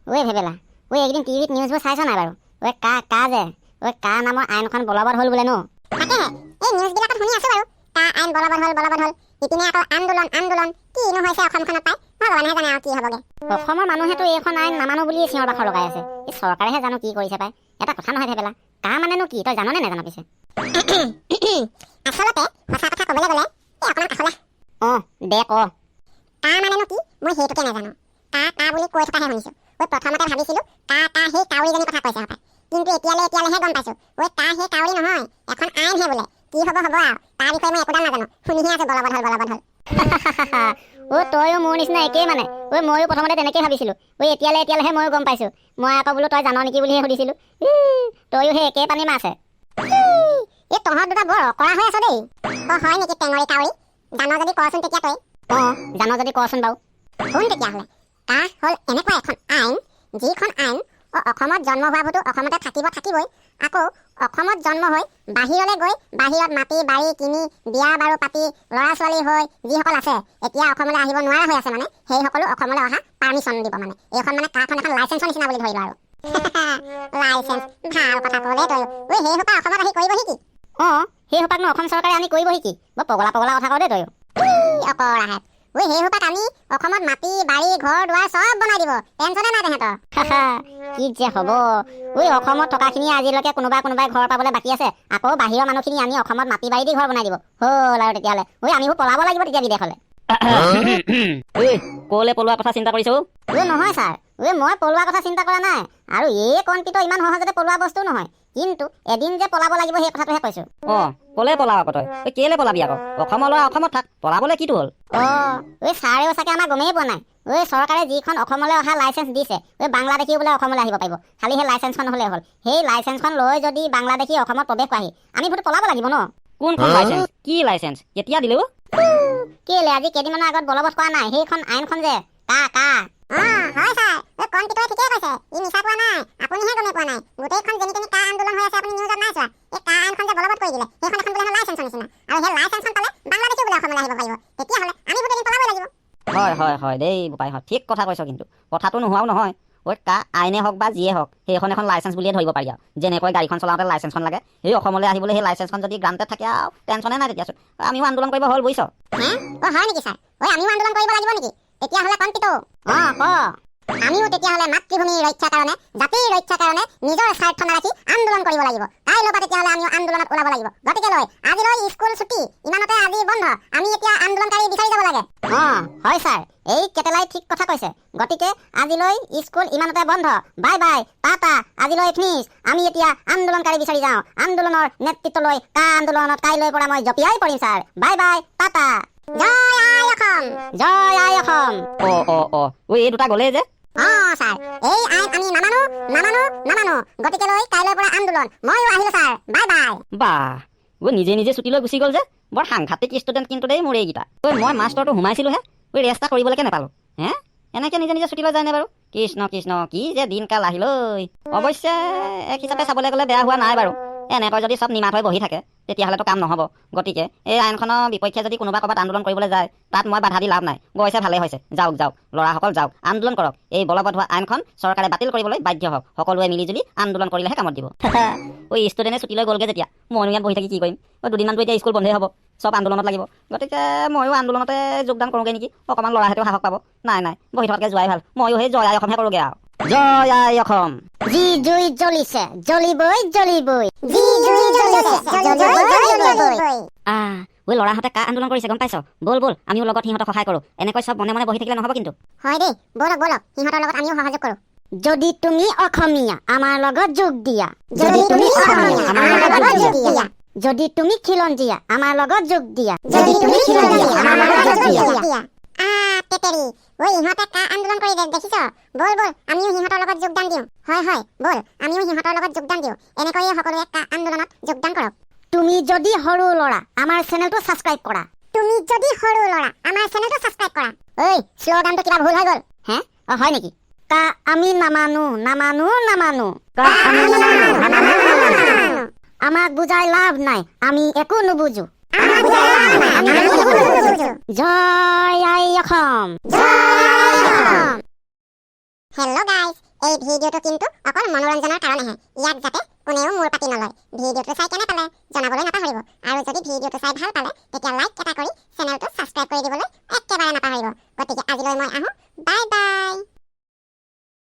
ওই ভেবেলা ওই একদিন টিভিত নিউজবোৰ চাইছ নাই বাৰু ওই কা যে ওই কা নামৰ আইনখন বলবৎ হ'ল বোলে ন তাকেহে এই নিউজবিলাকত শুনি আছো বাৰু কা আইন বলবৎ হ'ল ইপিনে আকৌ আন্দোলন কিনো হৈছে অসমখনত পাই ভগৱানেহে জানে আৰু কি হ'বগে অসমৰ মানুহেতো এইখন আইন নামানো বুলিয়ে চিঞৰ বাখৰ লগাই আছে এই চৰকাৰেহে জানো কি কৰিছে পাই এটা কথা নহয় ভেবেলা কা মানেনো কি তই জাননে নাজানো পিছে আচলতে সঁচা কথা ক'বলৈ গ'লে এই অকণমান কাষলে দে ক কা মানেনো কি মই সেইটোকে নাজানো কা বুলি কৈ থকাহে শুনিছো ওই প্ৰথমতে ভাবিছিলো কা সেই কাউৰীজনী কথা কৈছে হপাই কিন্তু এতিয়ালেহে গম পাইছো ওই কা সেই কাউৰী নহয় এখন আইনহে বোলে কি হ'ব আৰু তাৰ বিষয়ে মই একোডাল নাজানো শুনিহে আছো বলবৎ হ'ল তইও মোৰ নিচিনা একেই মানে ময়ো প্ৰথমতে তেনেকেই ভাবিছিলো এতিয়ালেহে ময়ো গম পাইছো মই আকৌ বোলো তই জান নেকি বুলিহে সুধিছিলো তইও সেই একেই পানী মাছে এই তহঁত দুটা বৰ অকৰা হৈ আছ দেই হয় নেকি টেঙৰী কাউৰী জান যদি কচোন তেতিয়া তই জান যদি কচোন বাৰু শুন তেতিয়াহ'লে কা হ'ল এনেকুৱা এখন আইন যিখন আইন অসমত জন্ম হোৱাবোৰতো অসমতে থাকিবই আকৌ অসমত জন্ম হৈ বাহিৰলৈ গৈ বাহিৰত মাটি বাৰী কিনি বিয়া বাৰু পাতি ল'ৰা ছোৱালী হৈ যিসকল আছে এতিয়া অসমলৈ আহিব নোৱাৰা হৈ আছে মানে সেই সকলো অসমলৈ অহা পাৰ্মিশ্যন দিব মানে এইখন মানে কাখন এখন লাইচেঞ্চৰ নিচিনা বুলি ধৰিলো আৰু লাইচেঞ্চ ভাল কথা ক'লে তই সেই সোপা অসমত আহি কৰিবহি কি সেই সোপাকনো অসম চৰকাৰে আনি কৰিবহি কি বৰ পগলা কথা কওঁ দেই তই অকৰাহে সেই সোপাক আনি অসমত মাটি বাৰী ঘৰ দুৱাৰ চব বনাই দিব টেনচনে নাই তেহেঁতৰ কি যে হ'ব অসমত থকাখিনি আজিলৈকে কোনোবাই ঘৰ পাবলৈ বাকী আছে আকৌ বাহিৰৰ মানুহখিনি আনি অসমত মাটি বাৰী দি ঘৰ বনাই দিব হ'ল আৰু তেতিয়াহ'লে আমিবোৰ পলাব লাগিব তেতিয়া বিদেশলৈ ক'লে পলোৱা কথা চিন্তা কৰিছো নহয় ছাৰ মই পলোৱা কথা চিন্তা কৰা নাই আৰু এই কণপিটো ইমান সহজতে পলোৱা বস্তু নহয় কিন্তু এদিন যে পলাব লাগিব সেই কথাটোহে কৈছো ক'লে পলাৱ আকৌ তই কেলে পলাবি আকৌ অসমৰ ল'ৰা অসমত থাক পলাবলৈ কিটো হ'ল ছাৰেও চাগে আমাৰ গমেই পোৱা নাই চৰকাৰে যিখন অসমলৈ অহা লাইচেঞ্চ দিছে বাংলাদেশী বোলে অসমলৈ আহিব পাৰিব খালি সেই লাইচেঞ্চখন হ'লে হ'ল সেই লাইচেঞ্চখন লৈ যদি বাংলাদেশী অসমত প্ৰৱেশ কৰাহি আমি বোলো পলাব লাগিব ন কোনখন লাইচেঞ্চ কি লাইচেঞ্চ কেতিয়া দিলে কেলে আজি কেইদিনমানৰ আগত বলবৎ কৰা নাই সেইখন আইনখন যে কা হয় ছাৰ কণপিটোৱে ঠিকেই কৈছে ই মিছা কোৱা নাই আপুনিহে গমে পোৱা নাই গোটেইখন যেনি তেনি কা আন্দোলন হৈ আছে আপুনি নিউজত নাই চোৱা এই কা আইনখন যে বলবৎ কৰি দিলে সেইখন এখন বোলে লাইচেঞ্চৰ নিচিনা আৰু সেই লাইচেঞ্চখন পালে বাংলাদেশী বোলে অসমলৈ আহিব পাৰিব তেতিয়াহ'লে আমি গোটেই দিন পলাবই লাগিব হয় দেই বোপাই হয় ঠিক কথা কৈছ কিন্তু কথাটো নোহোৱাও নহয় কা আইনে হওক বা যিয়ে হওক সেইখন এখন লাইচেঞ্চ বুলিয়ে ধৰিব পাৰি আৰু যেনেকৈ গাড়ীখন চলাওঁতে লাইচেঞ্চখন লাগে সেই অসমলৈ আহিবলৈ সেই লাইচেঞ্চখন যদি গ্ৰান্টেড থাকে আৰু টেনচনে নাই তেতিয়াচোন আমিও আন্দোলন কৰিব হ'ল বুজিছ হয় নেকি ছাৰ আমিও আন্দোলন কৰিব লাগিব নেকি তেতিয়াহ'লে কণপিটো আমিও তেতিয়াহ'লে মাতৃভূমিৰ ৰক্ষাৰ কাৰণে জাতিৰ ৰক্ষাৰ কাৰণে নিজৰ স্বাৰ্থ নাৰাখি আন্দোলন কৰিব লাগিব কাইলৈৰ পৰা তেতিয়াহ'লে আমিও আন্দোলনত ওলাব লাগিব গতিকে আজিলৈ স্কুল ছুটি ইমানতে আজি বন্ধ আমি এতিয়া আন্দোলনকাৰী বিচাৰি যাব লাগে হয় ছাৰ এই কেটেলাই ঠিক কথা কৈছে গতিকে আজিলৈ স্কুল ইমানতে বন্ধ বাই টাটা আজিলৈ ফিনিছ আমি এতিয়া আন্দোলনকাৰী বিচাৰি যাওঁ আন্দোলনৰ নেতৃত্ব লৈ কা আন্দোলনত কাইলৈৰ পৰা মই জঁপিয়াই পৰিম ছাৰ বাই টাটা জয় আই অসম এই দুটা গ'লেই যে ছাৰ এই আইন আমি নামানো গতিকে কাইলৈৰ পৰা আন্দোলন ময়ো আহিলো ছাৰ বাই নিজে ছুটি লৈ গুচি গ'ল যে বৰ সাংঘাতিক ষ্টুডেণ্ট কিন্তু দেই মোৰ এইকেইটা মই মাষ্টৰটো সোমাইছিলোহে ৰেষ্ট কৰিবলৈকে নাপালো এনেকে নিজে ছুটি লৈ যায় নে বাৰু কৃষ্ণ কি যে দিনকাল আহিল অৱশ্যে এক হিচাপে চাবলৈ গ'লে বেয়া হোৱা নাই বাৰু এনেকৈ যদি চব নিমাত হৈ বহি থাকে তেতিয়াহ'লেতো কাম নহ'ব গতিকে এই আইনখনৰ বিপক্ষে যদি কোনোবা ক'ৰবাত আন্দোলন কৰিবলৈ যায় তাত মই বাধা দি লাভ নাই গৈছে ভালেই হৈছে যাওক ল'ৰাসকল যাওক আন্দোলন কৰক এই বলবৎ হোৱা আইনখন চৰকাৰে বাতিল কৰিবলৈ বাধ্য হওক সকলোৱে মিলিজুলি আন্দোলন কৰিলেহে কামত দিব ষ্টুডেণ্টে ছুটি লৈ গ'লগৈ যেতিয়া ময়ো ইয়াত বহি থাকি কি কৰিম দুদিনমানতো এতিয়া স্কুল বন্ধই হ'ব চব আন্দোলনত লাগিব গতিকে ময়ো আন্দোলনতে যোগদান কৰোঁগৈ নেকি অকণমান ল'ৰাহঁতেও সাহস পাব নাই বহি থকাতকৈ যোৱাই ভাল ময়ো সেই জয় আই অসমহে কৰোঁগৈ আৰু জয় আই অসম যি জুই জ্বলিছে জ্বলিবই ল'ৰাহঁতে কা আন্দোলন কৰিছে গম পাইছ ব'ল আমিও লগত সিহঁতক সহায় কৰোঁ এনেকৈ চব মনে বহি থাকিলে নহ'ব কিন্তু হয় দেই ব'লক সিহঁতৰ লগত আমিও সহযোগ কৰোঁ যদি তুমি অসমীয়া আমাৰ লগত যোগ দিয়া যদি তুমি খিলঞ্জীয়া আমাৰ লগত যোগ দিয়া ইহঁতে কা আন্দোলন কৰি দেখিছ ব'ল আমিও সিহঁতৰ লগত যোগদান দিওঁ হয় ব'ল আমিও সিহঁতৰ লগত যোগদান দিওঁ এনেকৈয়ে সকলোৱে কা আন্দোলনত যোগদান কৰক তুমি যদি সৰু ল'ৰা আমাৰ চেনেলটো ছাবস্ক্ৰাইব কৰা ঐ শ্লোগানটো কিবা ভুল হৈ গ'ল হয় নেকি কা আমি নামানো আমাক বুজাই লাভ নাই আমি একো নুবুজো জয় আই অসম হেল্ল' গাইজ এই ভিডিঅ'টো কিন্তু অকল মনোৰঞ্জনৰ কাৰণেহে, ইয়াত যাতে কোনেও মূৰ পাতি নলয়। ভিডিঅ'টো চাই কেনে পালে জনাবলৈ নাপাহৰিব, আৰু যদি ভিডিঅ'টো চাই ভাল পালে তেতিয়া লাইক এটা কৰি চেনেলটো ছাবস্ক্ৰাইব কৰি দিবলৈ একেবাৰে নাপাহৰিব। গতিকে আজিলৈ মই আহোঁ,